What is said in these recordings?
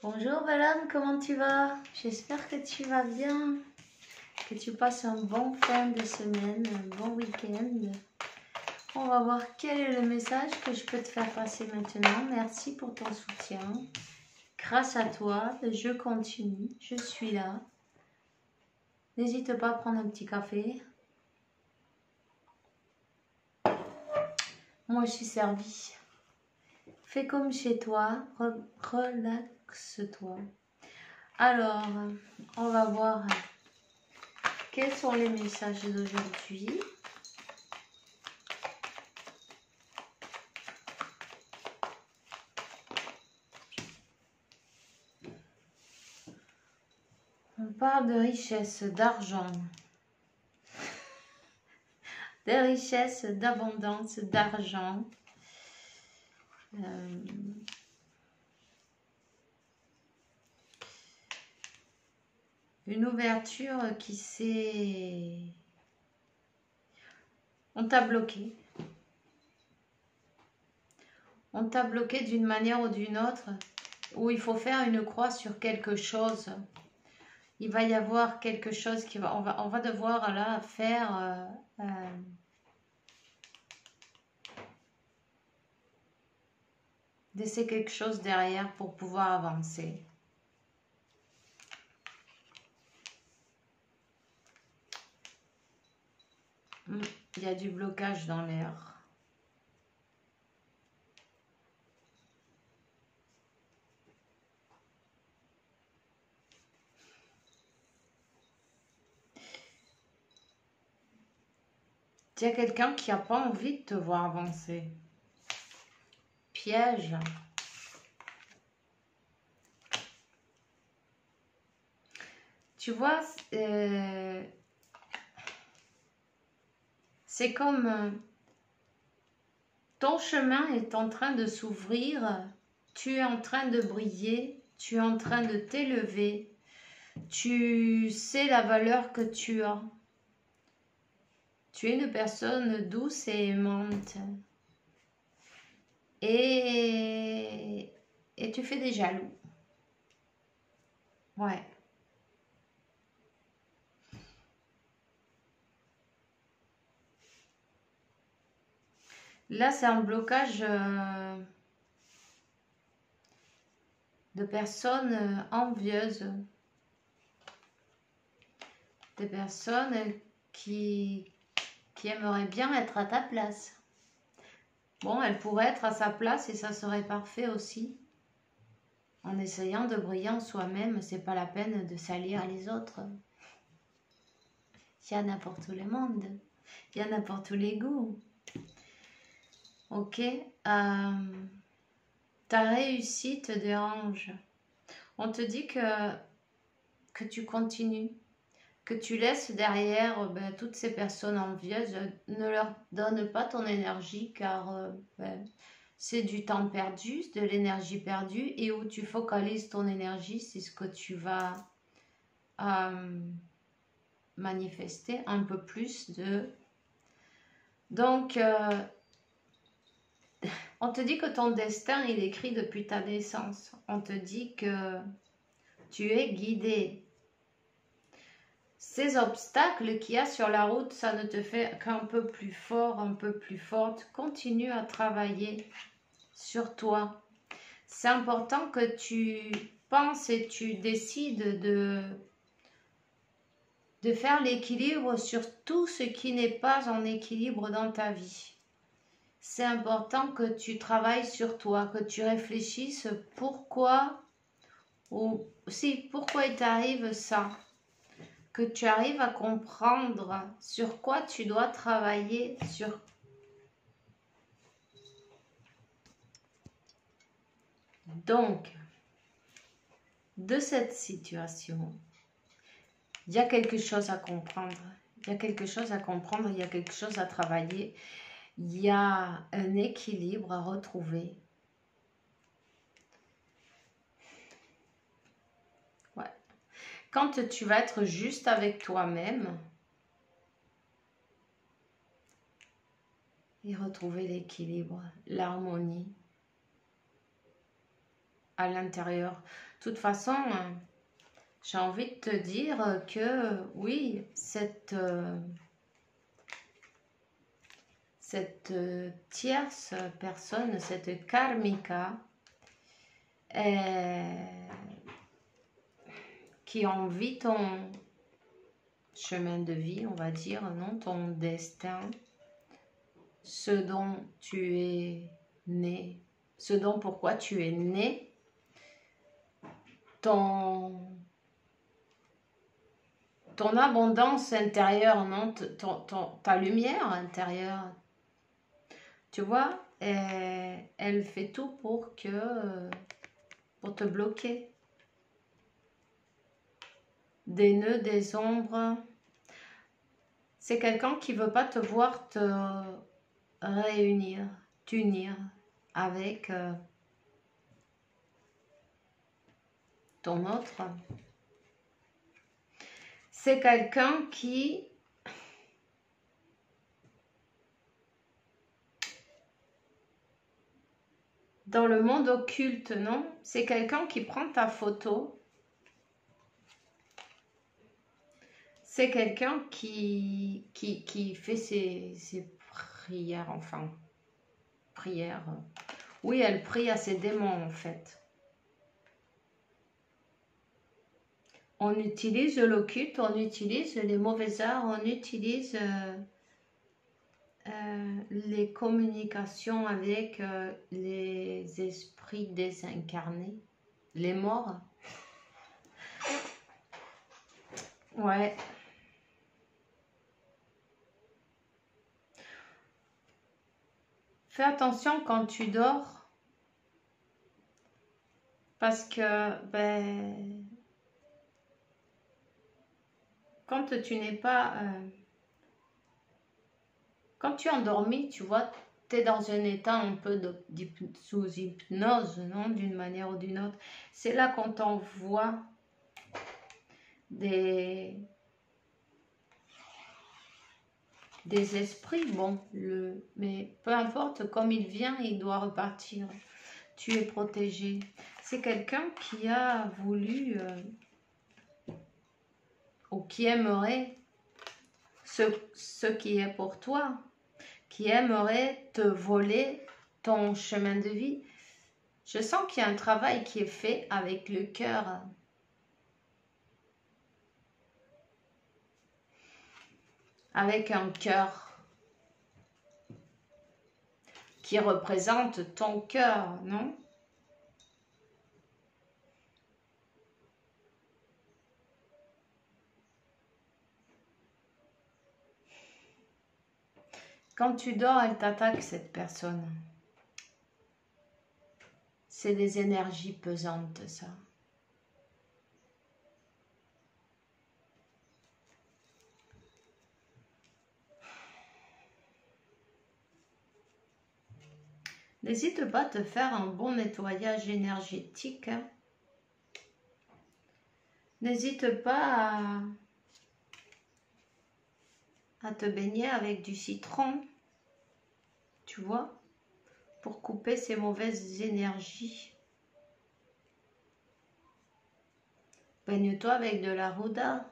Bonjour Bellane, comment tu vas? J'espère que tu vas bien, que tu passes un bon fin de semaine, un bon week-end. On va voir quel est le message que je peux te faire passer maintenant. Merci pour ton soutien. Grâce à toi, je continue, je suis là. N'hésite pas à prendre un petit café. Moi, je suis servie. Fais comme chez toi, relaxe-toi. Alors, on va voir quels sont les messages d'aujourd'hui. On parle de richesse, d'argent, de richesse, d'abondance, d'argent. Une ouverture qui s'est... On t'a bloqué. On t'a bloqué d'une manière ou d'une autre, où il faut faire une croix sur quelque chose. Il va y avoir quelque chose qui va... On va devoir là faire... laisser quelque chose derrière pour pouvoir avancer. Il y a du blocage dans l'air. Il y a quelqu'un qui n'a pas envie de te voir avancer. Piège. Tu vois, c'est comme ton chemin est en train de s'ouvrir, tu es en train de briller, tu es en train de t'élever, tu sais la valeur que tu as. Tu es une personne douce et aimante. Et tu fais des jaloux. Ouais. Là, c'est un blocage de personnes envieuses. Des personnes qui aimeraient bien être à ta place. Bon, elle pourrait être à sa place et ça serait parfait aussi. En essayant de briller en soi-même, c'est pas la peine de salir les autres. Il y en a pour tout le monde. Il y en a pour tous les goûts. Ok. Ta réussite te dérange. On te dit que tu continues. Que tu laisses derrière toutes ces personnes envieuses. Ne leur donne pas ton énergie car c'est du temps perdu, de l'énergie perdue, et où tu focalises ton énergie, c'est ce que tu vas manifester un peu plus de... Donc, on te dit que ton destin, il est écrit depuis ta naissance. On te dit que tu es guidé. Ces obstacles qu'il y a sur la route, ça ne te fait qu'un peu plus fort, un peu plus forte. Continue à travailler sur toi. C'est important que tu penses et tu décides de faire l'équilibre sur tout ce qui n'est pas en équilibre dans ta vie. C'est important que tu travailles sur toi, que tu réfléchisses pourquoi il t'arrive ça, que tu arrives à comprendre sur quoi tu dois travailler, sur donc de cette situation. Il y a quelque chose à comprendre, il y a quelque chose à comprendre, il y a quelque chose à travailler, il y a un équilibre à retrouver. Ouais. Quand tu vas être juste avec toi-même et retrouver l'équilibre, l'harmonie, à l'intérieur. De toute façon, j'ai envie de te dire que oui, cette tierce personne, cette karmika, qui envie ton chemin de vie, on va dire, non, ton destin, ce dont tu es né, ce dont pourquoi tu es né, ton abondance intérieure, non, ta lumière intérieure, tu vois, elle fait tout pour te bloquer. Des nœuds, des ombres. C'est quelqu'un qui veut pas te voir te réunir, t'unir avec ton autre. C'est quelqu'un qui dans le monde occulte, non? C'est quelqu'un qui prend ta photo. C'est quelqu'un qui fait ses prières, enfin, prières. Oui, elle prie à ses démons, en fait. On utilise l'occulte, on utilise les mauvais arts, on utilise les communications avec les esprits désincarnés, les morts. Ouais. Fais attention quand tu dors, parce que ben, quand tu n'es pas... quand tu es endormi, tu vois, tu es dans un état un peu sous hypnose, non, d'une manière ou d'une autre. C'est là qu'on t'envoie des esprits, bon, mais peu importe, comme il vient, il doit repartir. Tu es protégé. C'est quelqu'un qui a voulu ou qui aimerait ce qui est pour toi, qui aimerait te voler ton chemin de vie. Je sens qu'il y a un travail qui est fait avec le cœur. Avec un cœur qui représente ton cœur, non? Quand tu dors, elle t'attaque, cette personne. C'est des énergies pesantes, ça. N'hésite pas à te faire un bon nettoyage énergétique. N'hésite pas à te baigner avec du citron, tu vois, pour couper ces mauvaises énergies. Baigne-toi avec de la Ruda.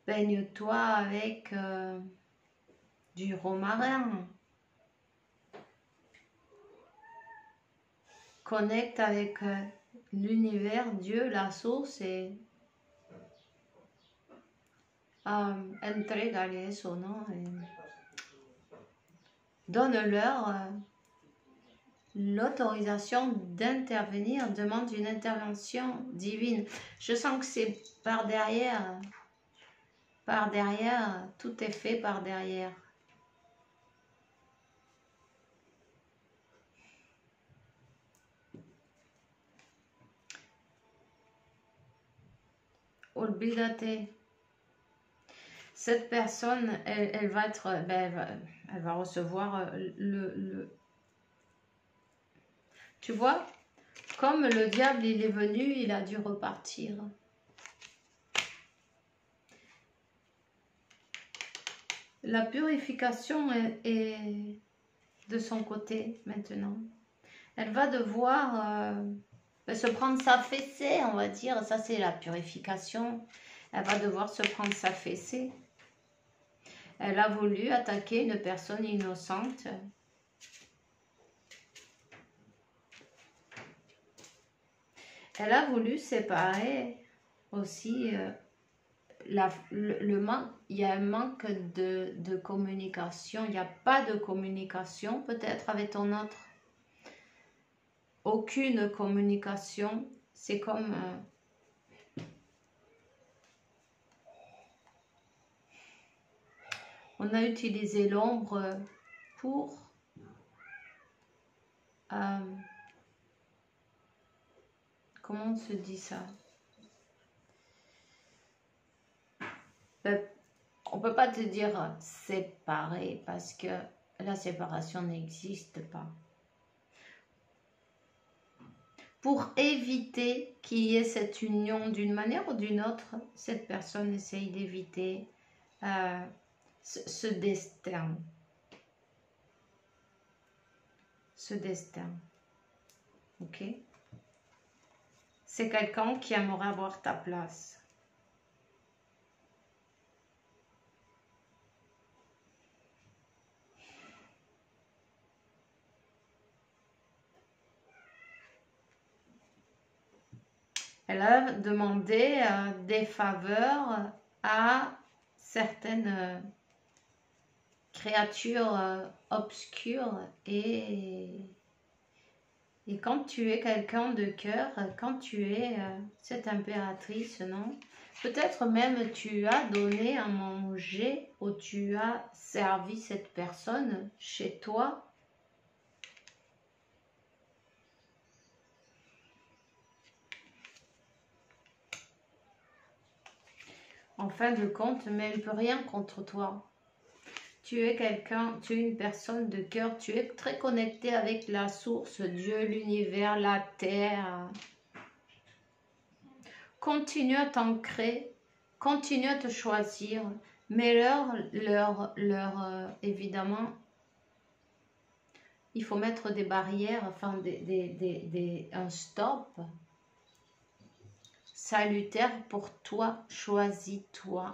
Baigne-toi avec du romarin. Connecte avec l'univers, Dieu, la source et entregale eso, non? Donne-leur l'autorisation d'intervenir, demande une intervention divine. Je sens que c'est par derrière, tout est fait par derrière. Olvídate. Cette personne, elle va être, elle va recevoir tu vois, comme le diable, il est venu, il a dû repartir. La purification est de son côté maintenant. Elle va devoir se prendre sa fessée, on va dire. Ça, c'est la purification. Elle va devoir se prendre sa fessée. Elle a voulu attaquer une personne innocente. Elle a voulu séparer aussi le manque. Il y a un manque de communication. Il n'y a pas de communication peut-être avec ton autre. Aucune communication. C'est comme... on a utilisé l'ombre pour... comment on se dit ça? On peut pas te dire séparer parce que la séparation n'existe pas. Pour éviter qu'il y ait cette union d'une manière ou d'une autre, cette personne essaye d'éviter ce destin. Ce destin. Ok? C'est quelqu'un qui aimerait avoir ta place. Elle a demandé des faveurs à certaines créatures obscures et quand tu es quelqu'un de cœur, quand tu es cette impératrice, non? Peut-être même tu as donné à manger ou tu as servi cette personne chez toi. En fin de compte, mais elle ne peut rien contre toi. Tu es quelqu'un, tu es une personne de cœur, tu es très connecté avec la source, Dieu, l'univers, la terre. Continue à t'ancrer, continue à te choisir, mais évidemment, il faut mettre des barrières, enfin un stop salutaire pour toi, choisis-toi.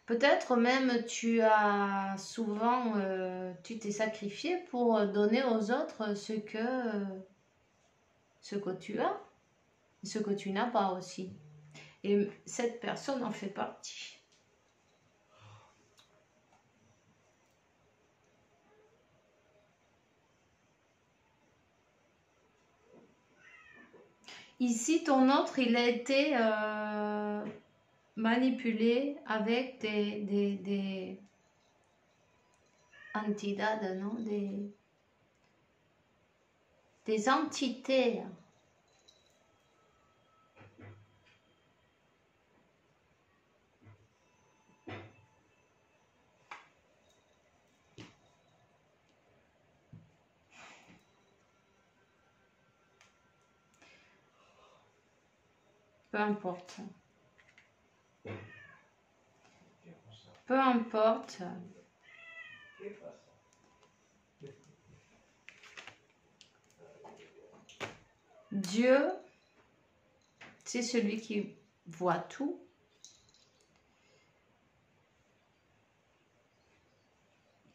Peut-être même tu as souvent, tu t'es sacrifié pour donner aux autres ce que tu as, ce que tu n'as pas aussi. Et cette personne en fait partie. Ici, ton autre, il a été manipulé avec des entités, non? Des entités. Peu importe. Peu importe. Dieu, c'est celui qui voit tout.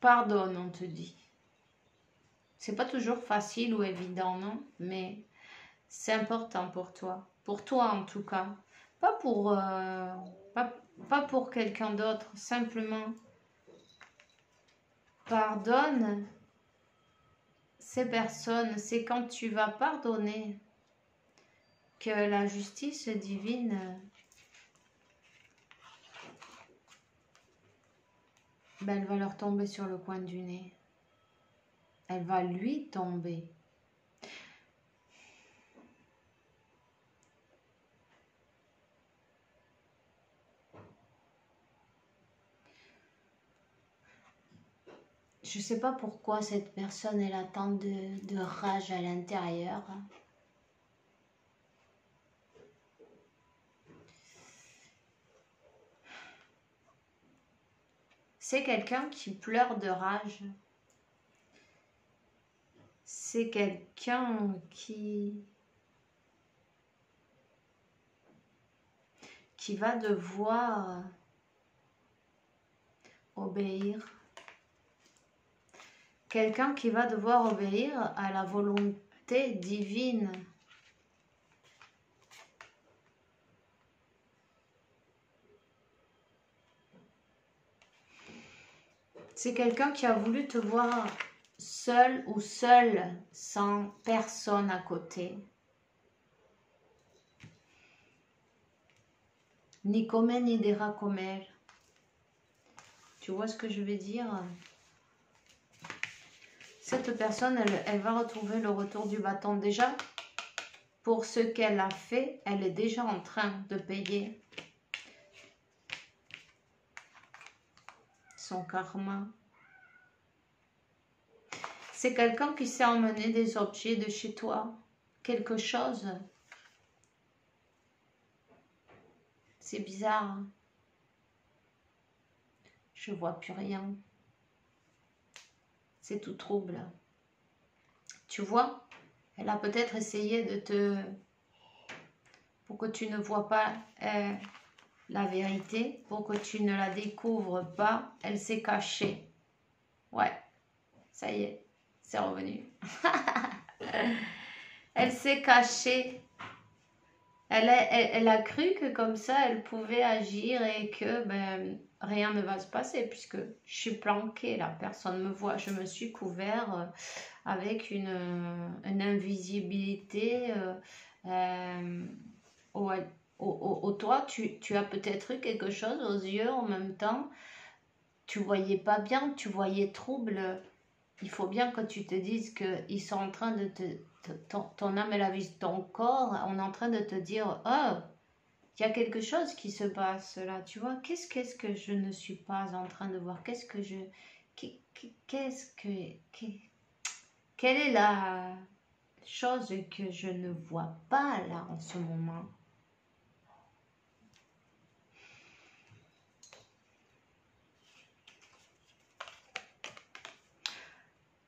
Pardonne, on te dit. C'est pas toujours facile ou évident, non? Mais c'est important pour toi. Pour toi, en tout cas. Pas pour, pas pour quelqu'un d'autre. Simplement, pardonne ces personnes. C'est quand tu vas pardonner que la justice divine elle va leur tomber sur le coin du nez. Elle va lui tomber. Je ne sais pas pourquoi cette personne elle a tant de rage à l'intérieur. C'est quelqu'un qui pleure de rage. c'est quelqu'un qui va devoir obéir. Quelqu'un qui va devoir obéir à la volonté divine. C'est quelqu'un qui a voulu te voir seul ou seule, sans personne à côté. Ni comer ni dera comer. Tu vois ce que je veux dire? Cette personne, elle va retrouver le retour du bâton. Déjà, pour ce qu'elle a fait, elle est déjà en train de payer son karma. C'est quelqu'un qui sait emmener des objets de chez toi. Quelque chose. C'est bizarre. Hein? Je vois plus rien. C'est tout trouble. Tu vois, elle a peut-être essayé de te... pour que tu ne vois pas la vérité, pour que tu ne la découvres pas, elle s'est cachée. Ouais, ça y est, c'est revenu. Elle s'est cachée. Elle a cru que comme ça, elle pouvait agir et que ben, rien ne va se passer puisque je suis planquée là, personne ne me voit. Je me suis couvert avec une invisibilité. Toi, tu as peut-être eu quelque chose aux yeux en même temps. Tu voyais pas bien, tu voyais trouble. Il faut bien que tu te dises qu'ils sont en train de ton âme et la vie de ton corps, on est en train de te dire, oh, il y a quelque chose qui se passe là, tu vois, qu'est-ce que je ne suis pas en train de voir, quelle est la chose que je ne vois pas là en ce moment.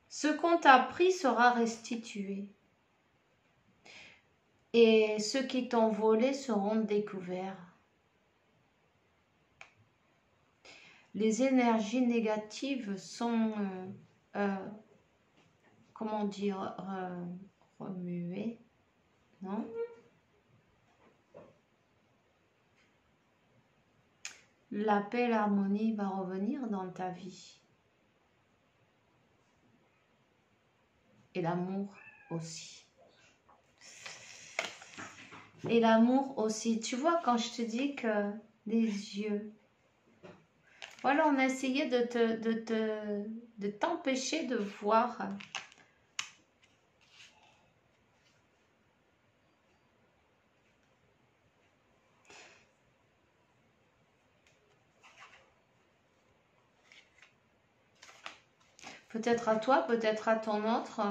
Ce qu'on t'a pris sera restitué. Et ceux qui t'ont volé seront découverts. Les énergies négatives sont, comment dire, remuées, non? La paix et l'harmonie va revenir dans ta vie. Et l'amour aussi. Et l'amour aussi. Tu vois, quand je te dis que les yeux... Voilà, on a essayé de t'empêcher de voir. Peut-être à toi, peut-être à ton autre.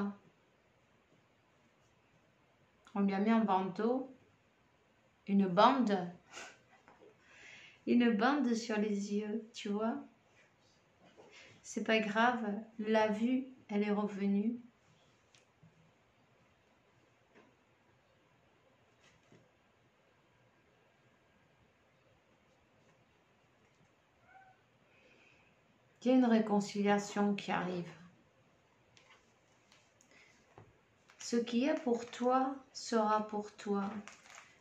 On lui a mis un bandeau. Une bande. Une bande sur les yeux, tu vois. C'est pas grave. La vue, elle est revenue. Il y a une réconciliation qui arrive. Ce qui est pour toi sera pour toi.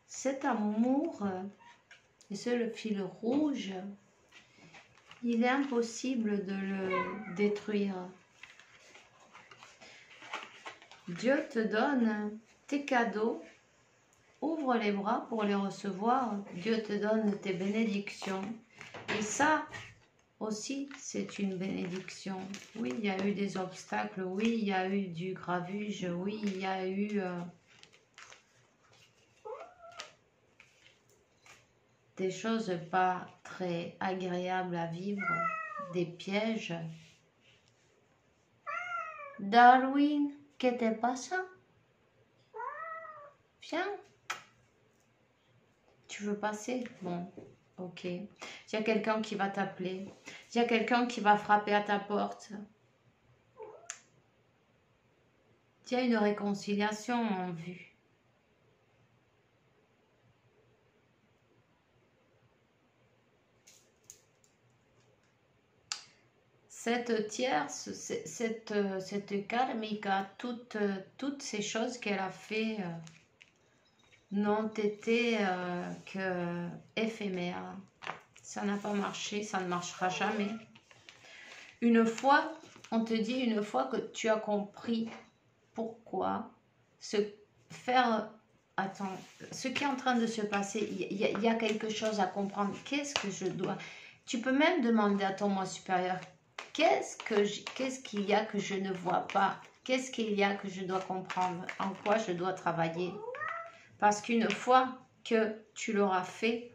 Cet amour, et c'est le fil rouge, il est impossible de le détruire. Dieu te donne tes cadeaux, ouvre les bras pour les recevoir. Dieu te donne tes bénédictions. Et ça aussi, c'est une bénédiction. Oui, il y a eu des obstacles, oui, il y a eu du gravuge, oui, il y a eu des choses pas très agréables à vivre, des pièges. Darwin, ¿qué te pasa? Viens. Tu veux passer? Bon, ok. Il y a quelqu'un qui va t'appeler. Il y a quelqu'un qui va frapper à ta porte. Il y a une réconciliation en vue. Cette tierce, cette karmika, toutes ces choses qu'elle a fait n'ont été que éphémères. Ça n'a pas marché, ça ne marchera jamais. Une fois, on te dit, une fois que tu as compris pourquoi, ce qui est en train de se passer, il y a quelque chose à comprendre. Qu'est-ce que je dois... Tu peux même demander à ton moi supérieur, qu'est-ce qu'il y a que je ne vois pas? Qu'est-ce qu'il y a que je dois comprendre? En quoi je dois travailler? Parce qu'une fois que tu l'auras fait,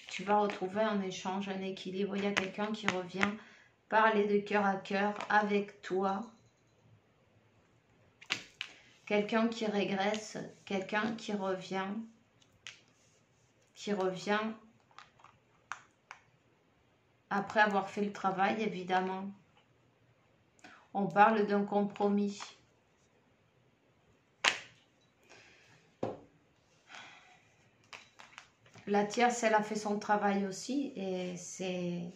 tu vas retrouver un échange, un équilibre. Il y a quelqu'un qui revient parler de cœur à cœur avec toi. Quelqu'un qui régresse, quelqu'un qui revient après avoir fait le travail, évidemment. On parle d'un compromis. La tierce, elle a fait son travail aussi et c'est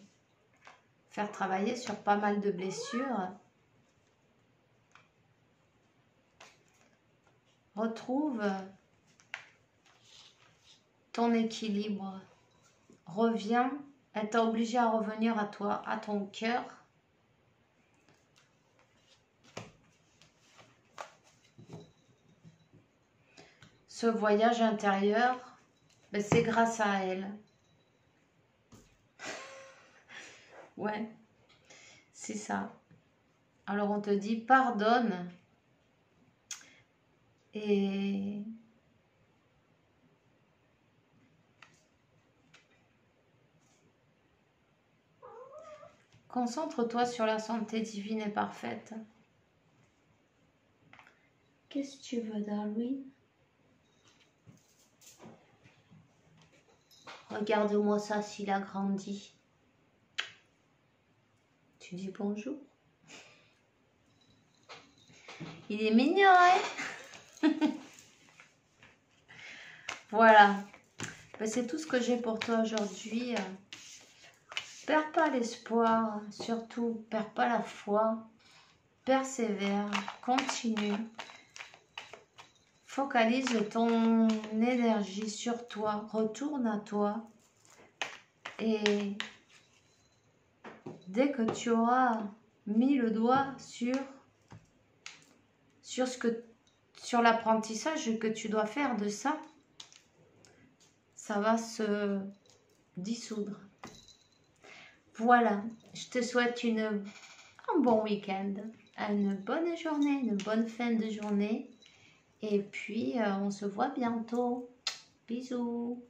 faire travailler sur pas mal de blessures. Retrouve ton équilibre. Reviens. Elle t'a obligé à revenir à toi, à ton cœur. Ce voyage intérieur, ben c'est grâce à elle. Ouais, c'est ça. Alors on te dit pardonne et concentre-toi sur la santé divine et parfaite. Qu'est-ce que tu veux, Darwin? Regarde-moi ça s'il a grandi. Tu dis bonjour. Il est mignon, hein? Voilà. Ben, c'est tout ce que j'ai pour toi aujourd'hui. Perds pas l'espoir, surtout, perds pas la foi. Persévère, continue. Focalise ton énergie sur toi, retourne à toi. Et dès que tu auras mis le doigt sur l'apprentissage que tu dois faire de ça, ça va se dissoudre. Voilà, je te souhaite un bon week-end, une bonne journée, une bonne fin de journée. Et puis, on se voit bientôt. Bisous.